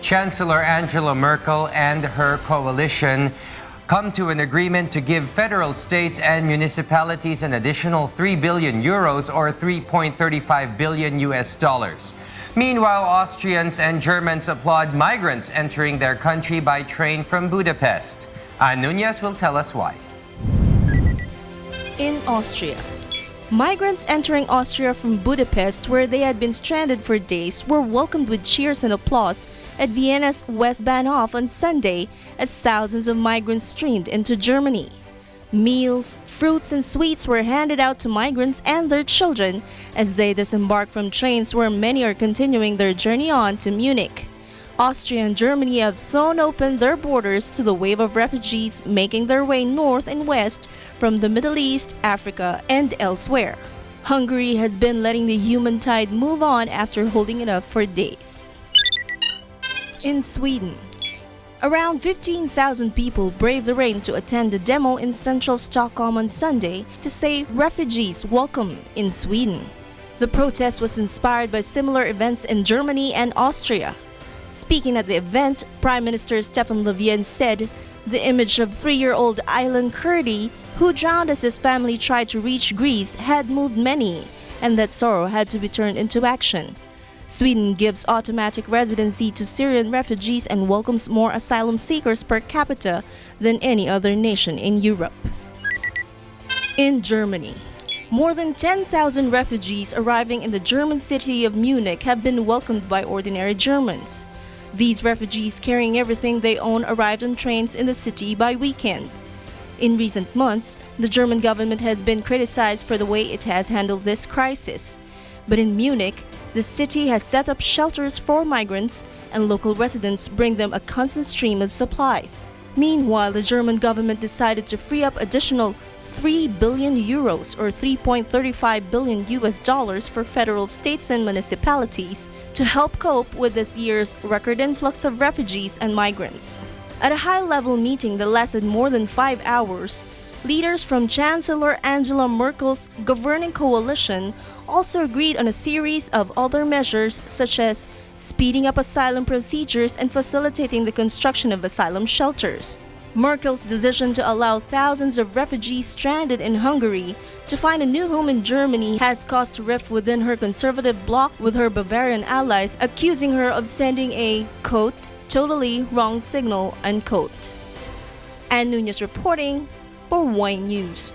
Chancellor Angela Merkel and her coalition come to an agreement to give federal states and municipalities an additional 3 billion euros or 3.35 billion US dollars. Meanwhile, Austrians and Germans applaud migrants entering their country by train from Budapest. Nunez will tell us why. In Austria, migrants entering Austria from Budapest, where they had been stranded for days, were welcomed with cheers and applause at Vienna's Westbahnhof on Sunday as thousands of migrants streamed into Germany. Meals, fruits, and sweets were handed out to migrants and their children as they disembarked from trains where many are continuing their journey on to Munich. Austria and Germany have thrown open their borders to the wave of refugees making their way north and west from the Middle East, Africa, and elsewhere. Hungary has been letting the human tide move on after holding it up for days. In Sweden, around 15,000 people braved the rain to attend a demo in central Stockholm on Sunday to say refugees welcome in Sweden. The protest was inspired by similar events in Germany and Austria. Speaking at the event, Prime Minister Stefan Löfven said the image of 3-year-old Aylan Kurdi, who drowned as his family tried to reach Greece, had moved many, and that sorrow had to be turned into action. Sweden gives automatic residency to Syrian refugees and welcomes more asylum seekers per capita than any other nation in Europe. In Germany, more than 10,000 refugees arriving in the German city of Munich have been welcomed by ordinary Germans. These refugees, carrying everything they own, arrived on trains in the city by weekend. In recent months, the German government has been criticized for the way it has handled this crisis. But in Munich, the city has set up shelters for migrants, and local residents bring them a constant stream of supplies. Meanwhile, the German government decided to free up additional 3 billion euros or 3.35 billion US dollars for federal states and municipalities to help cope with this year's record influx of refugees and migrants. At a high-level meeting that lasted more than 5 hours, leaders from Chancellor Angela Merkel's governing coalition also agreed on a series of other measures such as speeding up asylum procedures and facilitating the construction of asylum shelters. Merkel's decision to allow thousands of refugees stranded in Hungary to find a new home in Germany has caused a rift within her conservative bloc with her Bavarian allies, accusing her of sending a, quote, totally wrong signal, unquote. And Nunez reporting for Wine News.